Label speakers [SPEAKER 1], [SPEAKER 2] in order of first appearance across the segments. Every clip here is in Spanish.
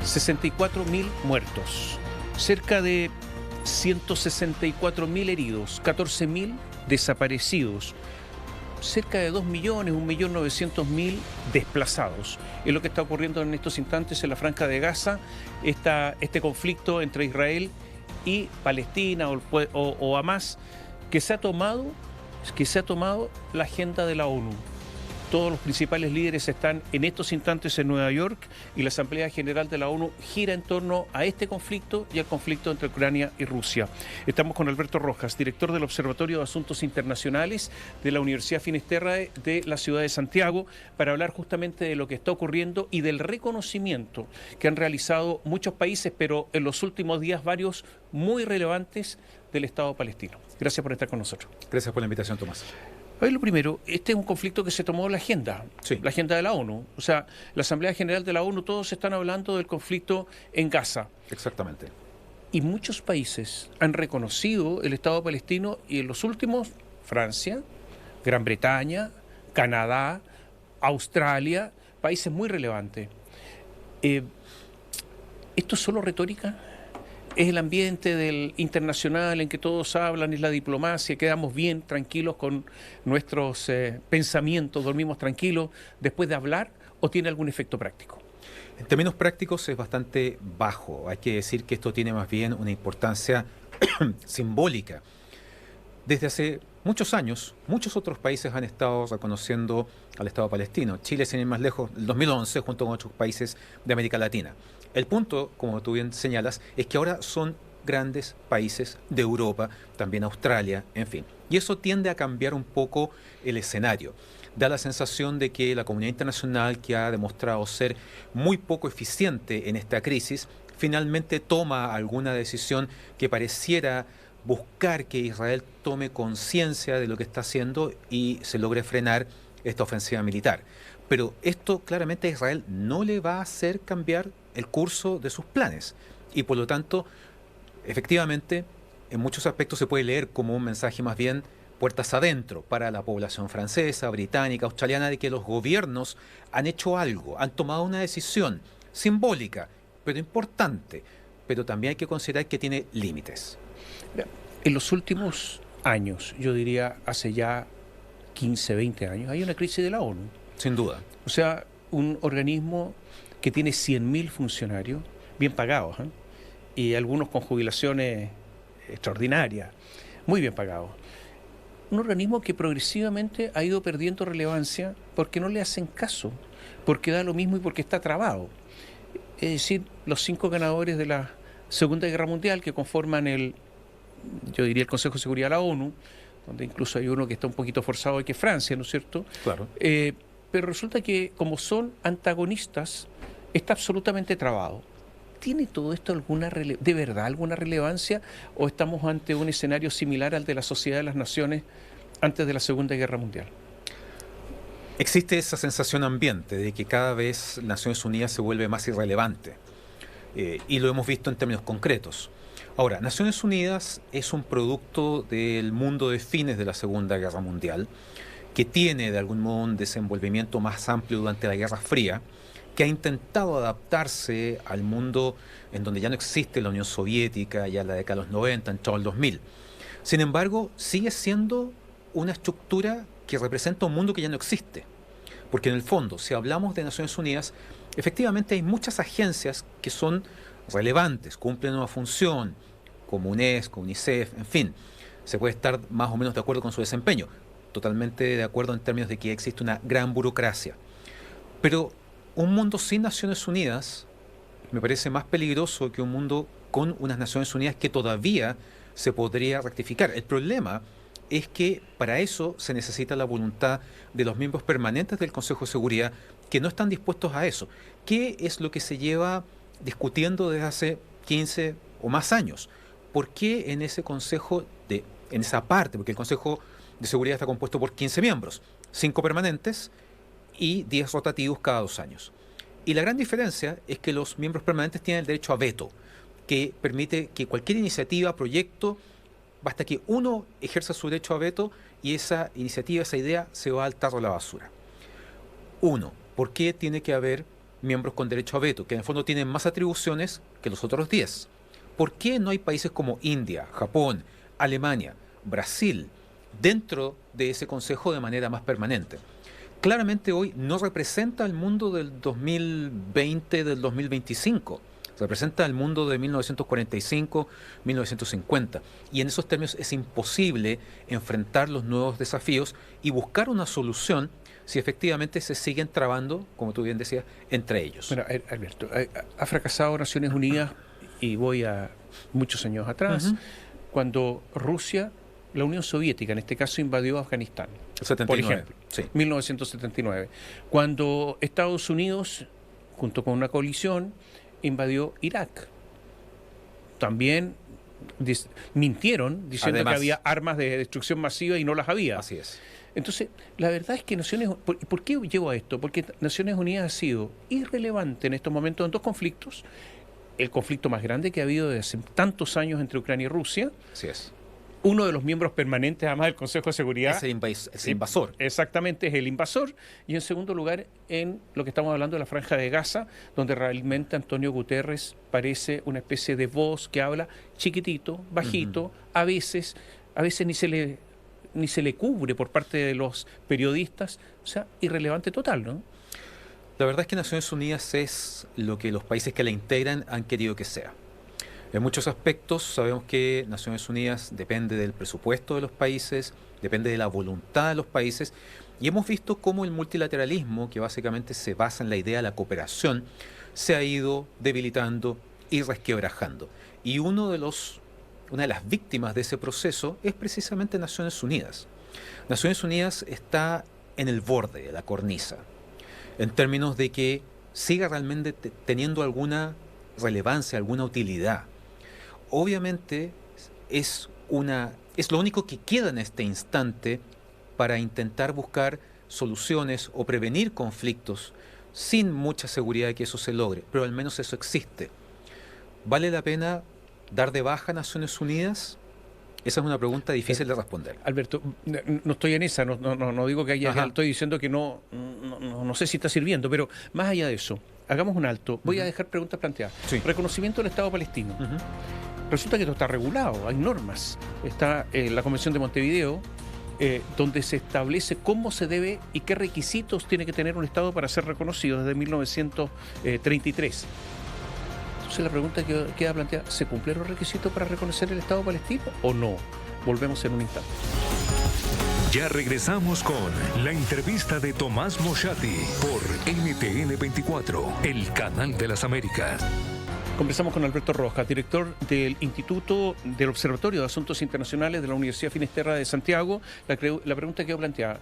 [SPEAKER 1] 64.000 muertos, cerca de 164.000 heridos, 14.000 desaparecidos, cerca de 2 millones, 1.900.000 desplazados. Es lo que está ocurriendo en estos instantes en la Franja de Gaza, este conflicto entre Israel y Palestina o Hamas, que se ha tomado la agenda de la ONU. Todos los principales líderes están en estos instantes en Nueva York y la Asamblea General de la ONU gira en torno a este conflicto y al conflicto entre Ucrania y Rusia. Estamos con Alberto Rojas, director del Observatorio de Asuntos Internacionales de la Universidad Finisterrae de la ciudad de Santiago, para hablar justamente de lo que está ocurriendo y del reconocimiento que han realizado muchos países, pero en los últimos días varios muy relevantes del Estado palestino. Gracias por estar con nosotros.
[SPEAKER 2] Gracias por la invitación, Tomás.
[SPEAKER 1] A ver, lo primero, este es un conflicto que se tomó en la agenda,
[SPEAKER 2] sí,
[SPEAKER 1] la agenda de la ONU. O sea, la Asamblea General de la ONU, todos están hablando del conflicto en Gaza.
[SPEAKER 2] Exactamente.
[SPEAKER 1] Y muchos países han reconocido el Estado palestino y en los últimos, Francia, Gran Bretaña, Canadá, Australia, países muy relevantes. ¿Esto es solo retórica? ¿Es el ambiente del internacional en que todos hablan, es la diplomacia, quedamos bien, tranquilos con nuestros pensamientos, dormimos tranquilos después de hablar, o tiene algún efecto práctico?
[SPEAKER 2] En términos prácticos es bastante bajo. Hay que decir que esto tiene más bien una importancia simbólica. Desde hace muchos años, muchos otros países han estado reconociendo al Estado palestino. Chile, sin ir más lejos, en 2011, junto con otros países de América Latina. El punto, como tú bien señalas, es que ahora son grandes países de Europa, también Australia, en fin. Y eso tiende a cambiar un poco el escenario. Da la sensación de que la comunidad internacional, que ha demostrado ser muy poco eficiente en esta crisis, finalmente toma alguna decisión que pareciera buscar que Israel tome conciencia de lo que está haciendo y se logre frenar esta ofensiva militar. Pero esto claramente a Israel no le va a hacer cambiar el curso de sus planes. Y por lo tanto, efectivamente, en muchos aspectos se puede leer como un mensaje más bien puertas adentro para la población francesa, británica, australiana, de que los gobiernos han hecho algo, han tomado una decisión simbólica, pero importante, pero también hay que considerar que tiene límites.
[SPEAKER 1] En los últimos años, yo diría hace ya 15, 20 años, hay una crisis de la ONU.
[SPEAKER 2] Sin duda.
[SPEAKER 1] O sea, un organismo que tiene 100.000 funcionarios, bien pagados, y algunos con jubilaciones extraordinarias, muy bien pagados. Un organismo que progresivamente ha ido perdiendo relevancia porque no le hacen caso, porque da lo mismo y porque está trabado. Es decir, los 5 ganadores de la Segunda Guerra Mundial que conforman yo diría el Consejo de Seguridad de la ONU, donde incluso hay uno que está un poquito forzado, que es Francia, ¿no es cierto?
[SPEAKER 2] Claro.
[SPEAKER 1] Pero resulta que como son antagonistas, está absolutamente trabado. ¿Tiene todo esto de verdad alguna relevancia o estamos ante un escenario similar al de la Sociedad de las Naciones antes de la Segunda Guerra Mundial?
[SPEAKER 2] Existe esa sensación ambiente de que cada vez Naciones Unidas se vuelve más irrelevante y lo hemos visto en términos concretos. Ahora, Naciones Unidas es un producto del mundo de fines de la Segunda Guerra Mundial, que tiene de algún modo un desenvolvimiento más amplio durante la Guerra Fría, que ha intentado adaptarse al mundo en donde ya no existe la Unión Soviética, ya en la década de los 90, en todo el 2000. Sin embargo, sigue siendo una estructura que representa un mundo que ya no existe. Porque en el fondo, si hablamos de Naciones Unidas, efectivamente hay muchas agencias que son relevantes, cumplen una función, como UNESCO, UNICEF, en fin. Se puede estar más o menos de acuerdo con su desempeño. Totalmente de acuerdo en términos de que existe una gran burocracia. Pero un mundo sin Naciones Unidas me parece más peligroso que un mundo con unas Naciones Unidas que todavía se podría rectificar. El problema es que para eso se necesita la voluntad de los miembros permanentes del Consejo de Seguridad que no están dispuestos a eso. ¿Qué es lo que se lleva discutiendo desde hace 15 o más años? ¿Por qué en ese Consejo, en esa parte, porque el Consejo de Seguridad está compuesto por 15 miembros, 5 permanentes y 10 rotativos cada 2 años? Y la gran diferencia es que los miembros permanentes tienen el derecho a veto, que permite que cualquier iniciativa, proyecto, basta que uno ejerza su derecho a veto y esa iniciativa, esa idea se va al tarro de la basura. Uno, ¿por qué tiene que haber miembros con derecho a veto, que en el fondo tienen más atribuciones que los otros 10. ¿Por qué no hay países como India, Japón, Alemania, Brasil dentro de ese consejo de manera más permanente? Claramente hoy no representa el mundo del 2020, del 2025. Representa el mundo de 1945, 1950. Y en esos términos es imposible enfrentar los nuevos desafíos y buscar una solución si efectivamente se siguen trabando, como tú bien decías, entre ellos.
[SPEAKER 1] Bueno, Alberto, ha fracasado Naciones Unidas, y voy a muchos años atrás, cuando Rusia, la Unión Soviética en este caso, invadió Afganistán.
[SPEAKER 2] 79,
[SPEAKER 1] por ejemplo,
[SPEAKER 2] sí.
[SPEAKER 1] 1979. Cuando Estados Unidos, junto con una coalición, invadió Irak. También mintieron diciendo
[SPEAKER 2] Además,
[SPEAKER 1] que había armas de destrucción masiva y no las había.
[SPEAKER 2] Así es.
[SPEAKER 1] Entonces, la verdad es que ¿por qué llevo a esto? Porque Naciones Unidas ha sido irrelevante en estos momentos en dos conflictos. El conflicto más grande que ha habido desde hace tantos años entre Ucrania y Rusia.
[SPEAKER 2] Así es.
[SPEAKER 1] Uno de los miembros permanentes, además del Consejo de Seguridad.
[SPEAKER 2] Es el invasor.
[SPEAKER 1] Exactamente, es el invasor. Y en segundo lugar, en lo que estamos hablando de la Franja de Gaza, donde realmente Antonio Guterres parece una especie de voz que habla chiquitito, bajito, a veces ni se le cubre por parte de los periodistas. O sea, irrelevante total, ¿no?
[SPEAKER 2] La verdad es que Naciones Unidas es lo que los países que la integran han querido que sea. En muchos aspectos sabemos que Naciones Unidas depende del presupuesto de los países, depende de la voluntad de los países, y hemos visto cómo el multilateralismo, que básicamente se basa en la idea de la cooperación, se ha ido debilitando y resquebrajando. Y una de las víctimas de ese proceso es precisamente Naciones Unidas. Naciones Unidas está en el borde de la cornisa, en términos de que siga realmente teniendo alguna relevancia, alguna utilidad. Obviamente es lo único que queda en este instante para intentar buscar soluciones o prevenir conflictos sin mucha seguridad de que eso se logre, pero al menos eso existe. ¿Vale la pena dar de baja a Naciones Unidas? Esa es una pregunta difícil de responder.
[SPEAKER 1] Alberto, no estoy en esa, no digo que haya, estoy diciendo que no sé si está sirviendo, pero más allá de eso, hagamos un alto. Voy a dejar preguntas planteadas.
[SPEAKER 2] Sí.
[SPEAKER 1] Reconocimiento del Estado palestino. Resulta que esto está regulado, hay normas. Está la Convención de Montevideo, donde se establece cómo se debe y qué requisitos tiene que tener un Estado para ser reconocido desde 1933. Entonces la pregunta que queda planteada, ¿se cumplen los requisitos para reconocer el Estado palestino o no? Volvemos en un instante.
[SPEAKER 3] Ya regresamos con la entrevista de Tomás Moschati por NTN 24, el canal de las Américas.
[SPEAKER 1] Conversamos con Alberto Rojas, director del Instituto del Observatorio de Asuntos Internacionales de la Universidad Finisterra de Santiago. La pregunta quedó planteada.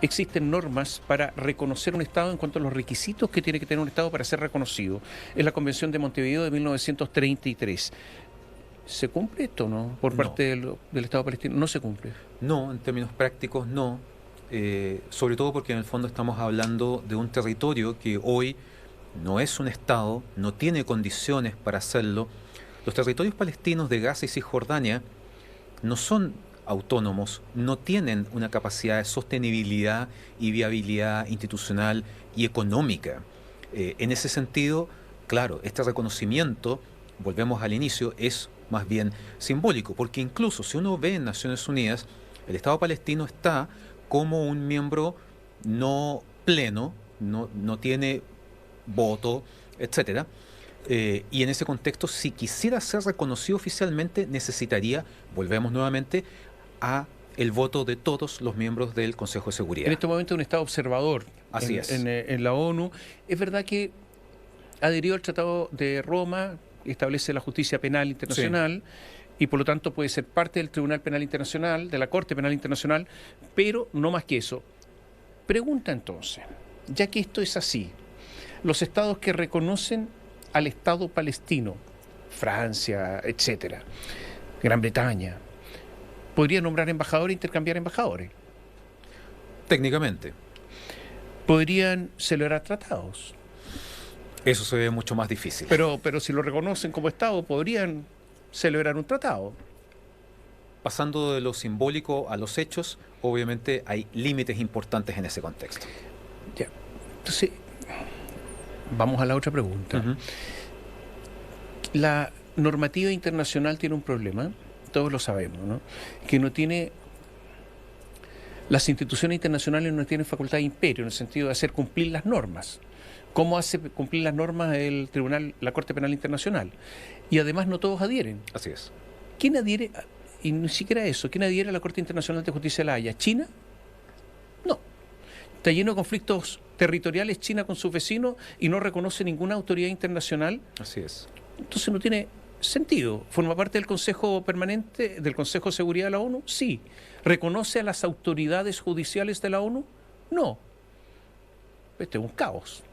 [SPEAKER 1] ¿Existen normas para reconocer un Estado en cuanto a los requisitos que tiene que tener un Estado para ser reconocido? Es la Convención de Montevideo de 1933. ¿Se cumple esto, no? Por parte del Estado palestino. ¿No se cumple?
[SPEAKER 2] No, en términos prácticos no. Sobre todo porque en el fondo estamos hablando de un territorio que hoy no es un Estado, no tiene condiciones para hacerlo. Los territorios palestinos de Gaza y Cisjordania no son autónomos, no tienen una capacidad de sostenibilidad y viabilidad institucional y económica. En ese sentido, claro, este reconocimiento, volvemos al inicio, es más bien simbólico, porque incluso si uno ve en Naciones Unidas, el Estado palestino está como un miembro no pleno, no tiene voto, etcétera. Y en ese contexto, si quisiera ser reconocido oficialmente, necesitaría, volvemos nuevamente, a el voto de todos los miembros del Consejo de Seguridad.
[SPEAKER 1] En este momento un Estado observador.
[SPEAKER 2] Así es.
[SPEAKER 1] En la ONU. Es verdad que adherió al Tratado de Roma, establece la justicia penal internacional, y por lo tanto puede ser parte del Tribunal Penal Internacional, de la Corte Penal Internacional, pero no más que eso. Pregunta entonces, ya que esto es así, los estados que reconocen al Estado palestino, Francia, etcétera, Gran Bretaña, ¿podrían nombrar embajadores e intercambiar embajadores?
[SPEAKER 2] Técnicamente.
[SPEAKER 1] ¿Podrían celebrar tratados?
[SPEAKER 2] Eso se ve mucho más difícil.
[SPEAKER 1] Pero si lo reconocen como Estado, ¿podrían celebrar un tratado?
[SPEAKER 2] Pasando de lo simbólico a los hechos, obviamente hay límites importantes en ese contexto.
[SPEAKER 1] Ya. Entonces, vamos a la otra pregunta.
[SPEAKER 2] Ujú.
[SPEAKER 1] La normativa internacional tiene un problema, todos lo sabemos, ¿no? Que no tiene... Las instituciones internacionales no tienen facultad de imperio en el sentido de hacer cumplir las normas. ¿Cómo hace cumplir las normas el Tribunal, la Corte Penal Internacional? Y además no todos adhieren.
[SPEAKER 2] Así es.
[SPEAKER 1] ¿Quién adhiere? Y ni siquiera eso. ¿Quién adhiere a la Corte Internacional de Justicia de la Haya? ¿China? No. Está lleno de conflictos territoriales China con sus vecinos y no reconoce ninguna autoridad internacional.
[SPEAKER 2] Así es.
[SPEAKER 1] Entonces no tiene sentido. ¿Forma parte del Consejo Permanente, del Consejo de Seguridad de la ONU? Sí. ¿Reconoce a las autoridades judiciales de la ONU? No. Este es un caos.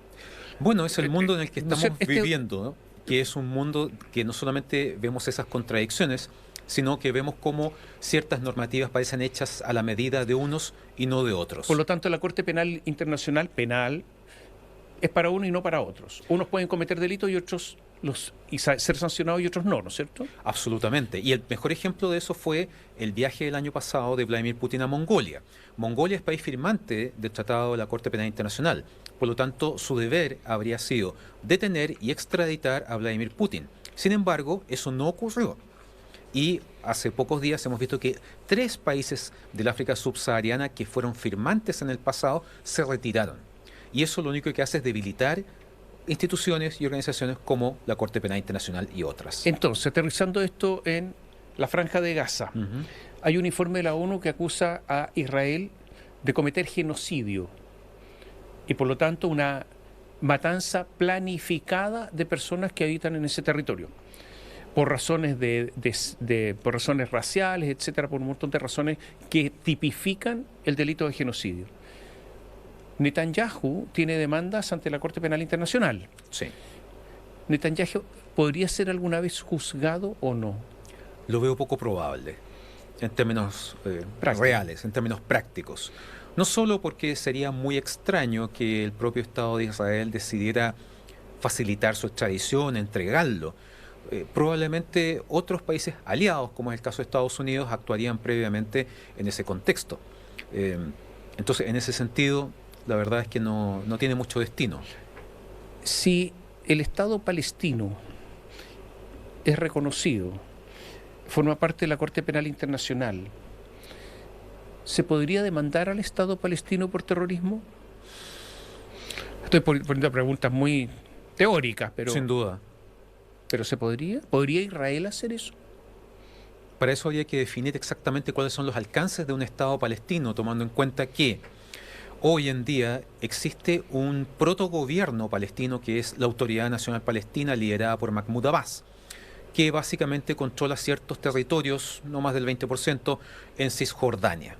[SPEAKER 2] Bueno, es el mundo en el que
[SPEAKER 1] no
[SPEAKER 2] estamos
[SPEAKER 1] sé,
[SPEAKER 2] viviendo, ¿no? Que es un mundo que no solamente vemos esas contradicciones, sino que vemos cómo ciertas normativas parecen hechas a la medida de unos y no de otros.
[SPEAKER 1] Por lo tanto, la Corte Penal Internacional penal es para uno y no para otros. Unos pueden cometer delitos y otros ser sancionados y otros no, ¿no es cierto?
[SPEAKER 2] Absolutamente. Y el mejor ejemplo de eso fue el viaje del año pasado de Vladimir Putin a Mongolia. Mongolia es país firmante del Tratado de la Corte Penal Internacional. Por lo tanto, su deber habría sido detener y extraditar a Vladimir Putin. Sin embargo, eso no ocurrió. Y hace pocos días hemos visto que 3 países del África subsahariana que fueron firmantes en el pasado se retiraron. Y eso lo único que hace es debilitar instituciones y organizaciones como la Corte Penal Internacional y otras.
[SPEAKER 1] Entonces, aterrizando esto en la Franja de Gaza, hay un informe de la ONU que acusa a Israel de cometer genocidio y por lo tanto una matanza planificada de personas que habitan en ese territorio por razones por razones raciales, etcétera, por un montón de razones que tipifican el delito de genocidio. Netanyahu tiene demandas ante la Corte Penal Internacional.
[SPEAKER 2] Sí.
[SPEAKER 1] ¿Netanyahu podría ser alguna vez juzgado o no?
[SPEAKER 2] Lo veo poco probable, en términos reales, en términos prácticos. No solo porque sería muy extraño que el propio Estado de Israel decidiera facilitar su extradición, entregarlo. Probablemente otros países aliados, como es el caso de Estados Unidos, actuarían previamente en ese contexto. Entonces, en ese sentido, la verdad es que no tiene mucho destino.
[SPEAKER 1] Si el Estado palestino es reconocido, forma parte de la Corte Penal Internacional, ¿se podría demandar al Estado palestino por terrorismo? Estoy poniendo preguntas muy teóricas, pero...
[SPEAKER 2] Sin duda.
[SPEAKER 1] ¿Pero se podría? ¿Podría Israel hacer eso?
[SPEAKER 2] Para eso habría que definir exactamente cuáles son los alcances de un Estado palestino, tomando en cuenta que hoy en día existe un protogobierno palestino que es la Autoridad Nacional Palestina liderada por Mahmoud Abbas, que básicamente controla ciertos territorios, no más del 20%, en Cisjordania,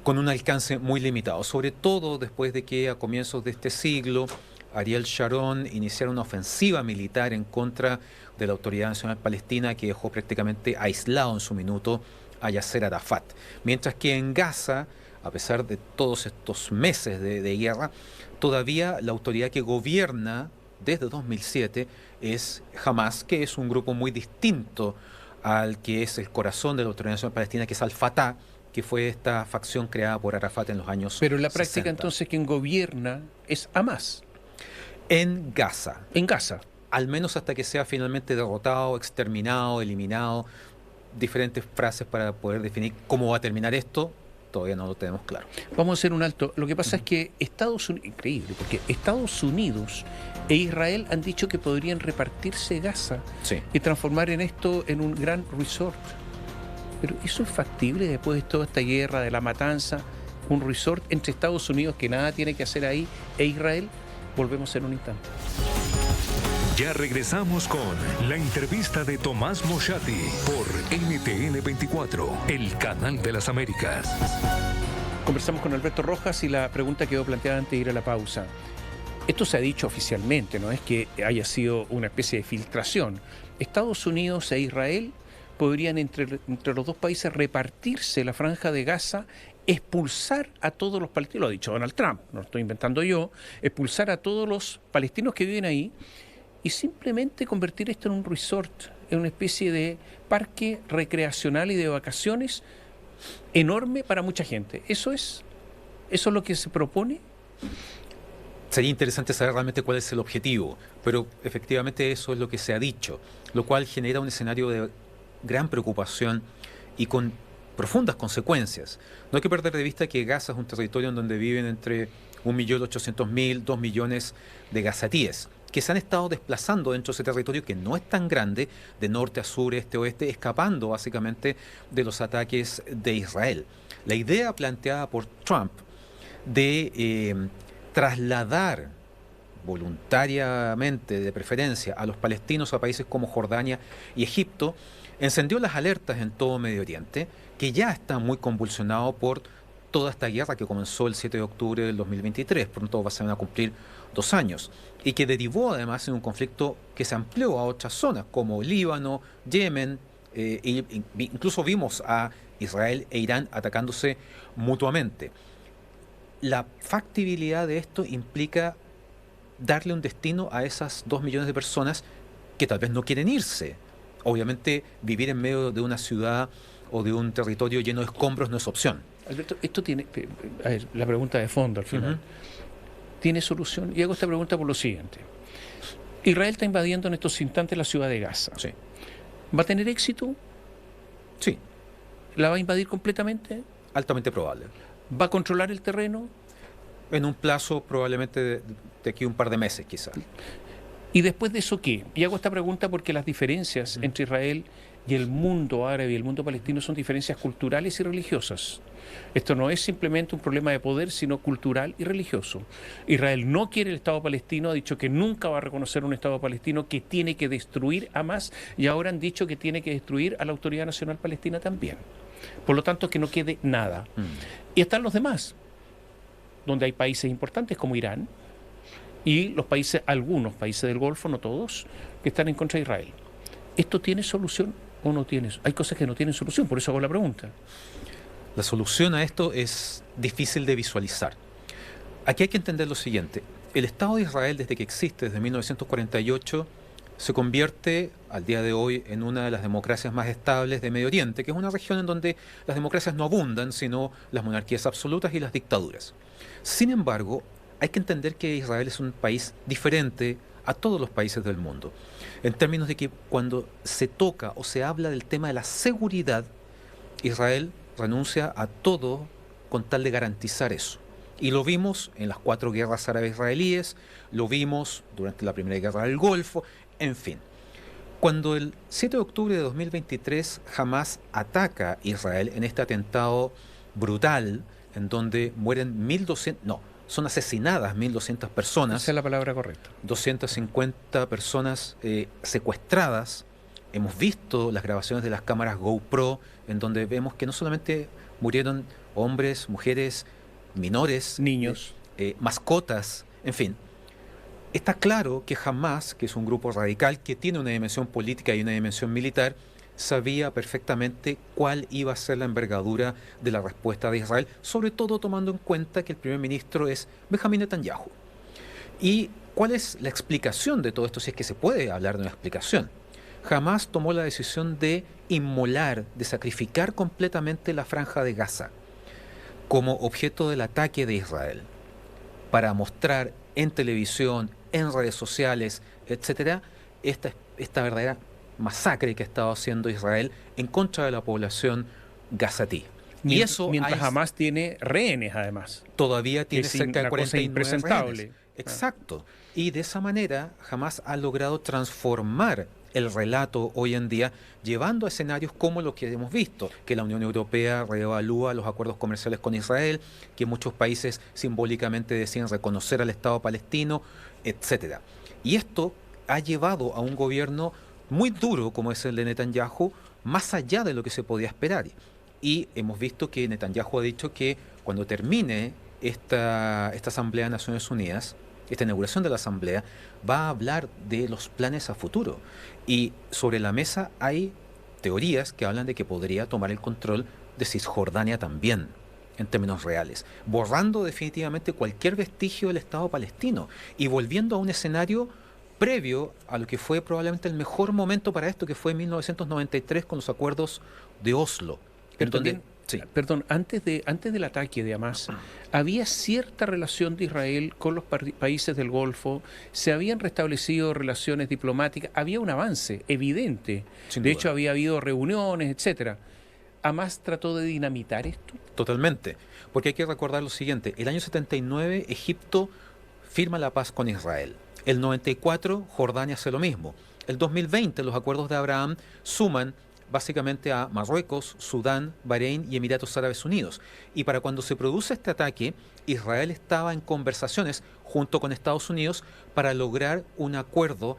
[SPEAKER 2] con un alcance muy limitado, sobre todo después de que a comienzos de este siglo Ariel Sharon iniciara una ofensiva militar en contra de la Autoridad Nacional Palestina que dejó prácticamente aislado en su minuto a Yasser Arafat. Mientras que en Gaza, a pesar de todos estos meses de guerra, todavía la autoridad que gobierna desde 2007 es Hamas, que es un grupo muy distinto al que es el corazón de la Autoridad Nacional Palestina, que es Al-Fatah, que fue esta facción creada por Arafat en los años 60.
[SPEAKER 1] Pero en la práctica entonces quien gobierna es Hamas.
[SPEAKER 2] En Gaza.
[SPEAKER 1] En Gaza.
[SPEAKER 2] Al menos hasta que sea finalmente derrotado, exterminado, eliminado. Diferentes frases para poder definir cómo va a terminar esto, todavía no lo tenemos claro.
[SPEAKER 1] Vamos a hacer un alto. Lo que pasa es que Estados Unidos, increíble, porque Estados Unidos e Israel han dicho que podrían repartirse Gaza y transformar en esto en un gran resort. Pero ¿eso es factible después de toda esta guerra de la matanza? Un resort entre Estados Unidos que nada tiene que hacer ahí e Israel. Volvemos en un instante.
[SPEAKER 3] Ya regresamos con la entrevista de Tomás Moshati por NTN 24, el canal de las Américas.
[SPEAKER 1] Conversamos con Alberto Rojas y la pregunta quedó planteada antes de ir a la pausa. Esto se ha dicho oficialmente, no es que haya sido una especie de filtración. Estados Unidos e Israel podrían entre los dos países repartirse la Franja de Gaza, expulsar a todos los palestinos, lo ha dicho Donald Trump, no lo estoy inventando yo, expulsar a todos los palestinos que viven ahí y simplemente convertir esto en un resort, en una especie de parque recreacional y de vacaciones enorme para mucha gente. ¿Eso es lo que se propone?
[SPEAKER 2] Sería interesante saber realmente cuál es el objetivo, pero efectivamente eso es lo que se ha dicho, lo cual genera un escenario de gran preocupación y con profundas consecuencias. No hay que perder de vista que Gaza es un territorio en donde viven entre 1.800.000, 2 millones de gazatíes, que se han estado desplazando dentro de ese territorio que no es tan grande, de norte a sur, este a oeste, escapando básicamente de los ataques de Israel. La idea planteada por Trump de trasladar voluntariamente, de preferencia, a los palestinos a países como Jordania y Egipto, encendió las alertas en todo Medio Oriente, que ya está muy convulsionado por toda esta guerra que comenzó el 7 de octubre del 2023, pronto se van a cumplir 2 años, y que derivó además en un conflicto que se amplió a otras zonas como Líbano, Yemen, incluso vimos a Israel e Irán atacándose mutuamente. La factibilidad de esto implica darle un destino a esas 2 millones de personas que tal vez no quieren irse. Obviamente vivir en medio de una ciudad o de un territorio lleno de escombros no es opción.
[SPEAKER 1] Alberto, esto tiene, a ver, la pregunta de fondo al final, ¿tiene solución? Y hago esta pregunta por lo siguiente. Israel está invadiendo en estos instantes la ciudad de Gaza.
[SPEAKER 2] Sí.
[SPEAKER 1] ¿Va a tener éxito?
[SPEAKER 2] Sí,
[SPEAKER 1] ¿La va a invadir completamente?
[SPEAKER 2] altamente probable.
[SPEAKER 1] ¿Va a controlar el terreno?
[SPEAKER 2] En un plazo probablemente de aquí un par de meses quizás.
[SPEAKER 1] ¿Y después de eso qué? Y hago esta pregunta porque las diferencias entre Israel y el mundo árabe y el mundo palestino son diferencias culturales y religiosas. Esto no es simplemente un problema de poder, sino cultural y religioso. Israel no quiere el Estado palestino, ha dicho que nunca va a reconocer un Estado palestino, que tiene que destruir a Hamás, y ahora han dicho que tiene que destruir a la Autoridad Nacional Palestina también. Por lo tanto, que no quede nada. Y están los demás, donde hay países importantes como Irán, y los países, algunos países del Golfo, no todos, que están en contra de Israel. ¿Esto tiene solución o no tiene? Hay cosas que no tienen solución, por eso hago la pregunta.
[SPEAKER 2] La solución a esto es difícil de visualizar. Aquí hay que entender lo siguiente. El Estado de Israel, desde que existe, desde 1948, se convierte al día de hoy en una de las democracias más estables de Medio Oriente, que es una región en donde las democracias no abundan, sino las monarquías absolutas y las dictaduras. Sin embargo, hay que entender que Israel es un país diferente a todos los países del mundo, en términos de que cuando se toca o se habla del tema de la seguridad, Israel renuncia a todo con tal de garantizar eso. Y lo vimos en las 4 guerras árabe-israelíes, lo vimos durante la primera guerra del Golfo, en fin. Cuando el 7 de octubre de 2023 Hamás ataca a Israel en este atentado brutal, en donde mueren 1.200, no, son asesinadas 1.200 personas.
[SPEAKER 1] Esa es la palabra correcta.
[SPEAKER 2] 250 personas secuestradas. Hemos visto las grabaciones de las cámaras GoPro, en donde vemos que no solamente murieron hombres, mujeres, menores,
[SPEAKER 1] niños,
[SPEAKER 2] mascotas, en fin. Está claro que Hamás, que es un grupo radical que tiene una dimensión política y una dimensión militar, sabía perfectamente cuál iba a ser la envergadura de la respuesta de Israel, sobre todo tomando en cuenta que el primer ministro es Benjamín Netanyahu. ¿Y cuál es la explicación de todo esto? Si es que se puede hablar de una explicación. Hamás tomó la decisión de inmolar, de sacrificar completamente la franja de Gaza como objeto del ataque de Israel, para mostrar en televisión, en redes sociales, etcétera, esta verdadera masacre que ha estado haciendo Israel en contra de la población gazatí.
[SPEAKER 1] Y eso mientras Hamás tiene rehenes, además.
[SPEAKER 2] Todavía tiene cerca de 49 rehenes.
[SPEAKER 1] Ah.
[SPEAKER 2] Exacto. Y de esa manera Hamás ha logrado transformar el relato hoy en día, llevando a escenarios como los que hemos visto, que la Unión Europea reevalúa los acuerdos comerciales con Israel, que muchos países simbólicamente deciden reconocer al Estado palestino, etcétera. Y esto ha llevado a un gobierno muy duro como es el de Netanyahu, más allá de lo que se podía esperar. Y hemos visto que Netanyahu ha dicho que cuando termine esta Asamblea de Naciones Unidas, esta inauguración de la Asamblea, va a hablar de los planes a futuro. Y sobre la mesa hay teorías que hablan de que podría tomar el control de Cisjordania también, en términos reales, borrando definitivamente cualquier vestigio del Estado palestino y volviendo a un escenario previo a lo que fue probablemente el mejor momento para esto, que fue en 1993 con los acuerdos de Oslo.
[SPEAKER 1] Pero también,
[SPEAKER 2] Sí.
[SPEAKER 1] Perdón, antes del ataque de Hamas, había cierta relación de Israel con los países del Golfo, se habían restablecido relaciones diplomáticas, había un avance evidente.
[SPEAKER 2] Sin
[SPEAKER 1] De
[SPEAKER 2] duda.
[SPEAKER 1] hecho, había habido reuniones, etcétera. ¿Hamas trató de dinamitar esto?
[SPEAKER 2] Totalmente. Porque hay que recordar lo siguiente. El año 79 Egipto firma la paz con Israel. El 94 Jordania hace lo mismo. El 2020 los acuerdos de Abraham suman básicamente a Marruecos, Sudán, Bahrein y Emiratos Árabes Unidos. Y para cuando se produce este ataque, Israel estaba en conversaciones junto con Estados Unidos para lograr un acuerdo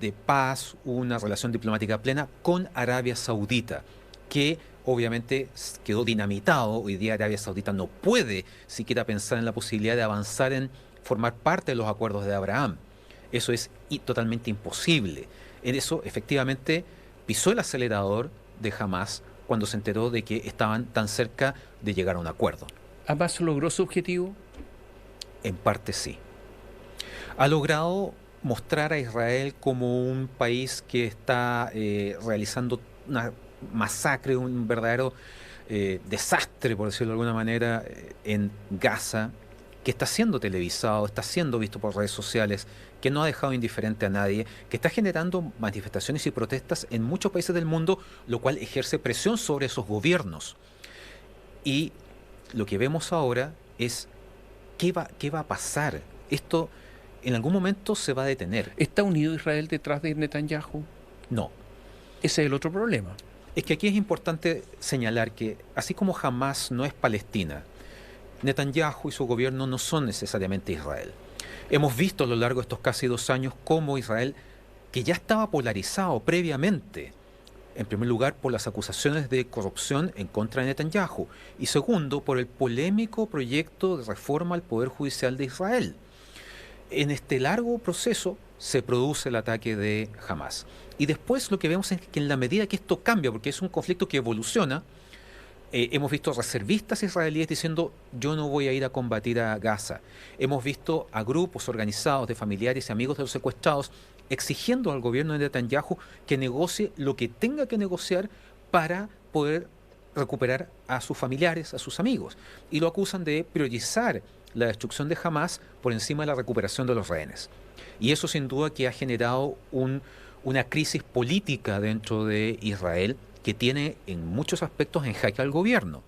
[SPEAKER 2] de paz, una relación diplomática plena con Arabia Saudita, que obviamente quedó dinamitado. Hoy día Arabia Saudita no puede siquiera pensar en la posibilidad de avanzar en formar parte de los acuerdos de Abraham. Eso es totalmente imposible. En eso, efectivamente, pisó el acelerador de Hamas cuando se enteró de que estaban tan cerca de llegar a un acuerdo.
[SPEAKER 1] ¿Hamas logró su objetivo?
[SPEAKER 2] En parte sí. Ha logrado mostrar a Israel como un país que está realizando una masacre, un verdadero desastre, por decirlo de alguna manera, en Gaza, que está siendo televisado, está siendo visto por redes sociales, que no ha dejado indiferente a nadie, que está generando manifestaciones y protestas en muchos países del mundo, lo cual ejerce presión sobre esos gobiernos. Y lo que vemos ahora es qué va a pasar. Esto en algún momento se va a detener.
[SPEAKER 1] ¿Está unido Israel detrás de Netanyahu?
[SPEAKER 2] No.
[SPEAKER 1] Ese es el otro problema.
[SPEAKER 2] Es que aquí es importante señalar que, así como Hamas no es Palestina, Netanyahu y su gobierno no son necesariamente Israel. Hemos visto a lo largo de estos casi 2 años cómo Israel, que ya estaba polarizado previamente, en primer lugar por las acusaciones de corrupción en contra de Netanyahu y segundo por el polémico proyecto de reforma al Poder Judicial de Israel. En este largo proceso se produce el ataque de Hamas. Y después lo que vemos es que en la medida que esto cambia, porque es un conflicto que evoluciona, hemos visto reservistas israelíes diciendo yo no voy a ir a combatir a Gaza. Hemos visto a grupos organizados de familiares y amigos de los secuestrados exigiendo al gobierno de Netanyahu que negocie lo que tenga que negociar para poder recuperar a sus familiares, a sus amigos. Y lo acusan de priorizar la destrucción de Hamas por encima de la recuperación de los rehenes. Y eso sin duda que ha generado una crisis política dentro de Israel que tiene en muchos aspectos en jaque al gobierno.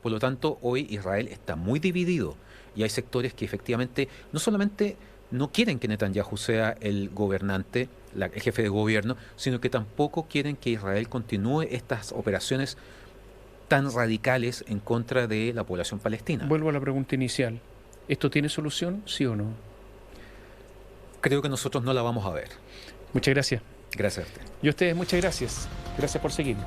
[SPEAKER 2] Por lo tanto, hoy Israel está muy dividido y hay sectores que efectivamente no solamente no quieren que Netanyahu sea el gobernante, el jefe de gobierno, sino que tampoco quieren que Israel continúe estas operaciones tan radicales en contra de la población palestina.
[SPEAKER 1] Vuelvo a la pregunta inicial. ¿Esto tiene solución, sí o no?
[SPEAKER 2] Creo que nosotros no la vamos a ver.
[SPEAKER 1] Muchas gracias.
[SPEAKER 2] Gracias a usted.
[SPEAKER 1] Y a ustedes, muchas gracias. Gracias por seguirnos.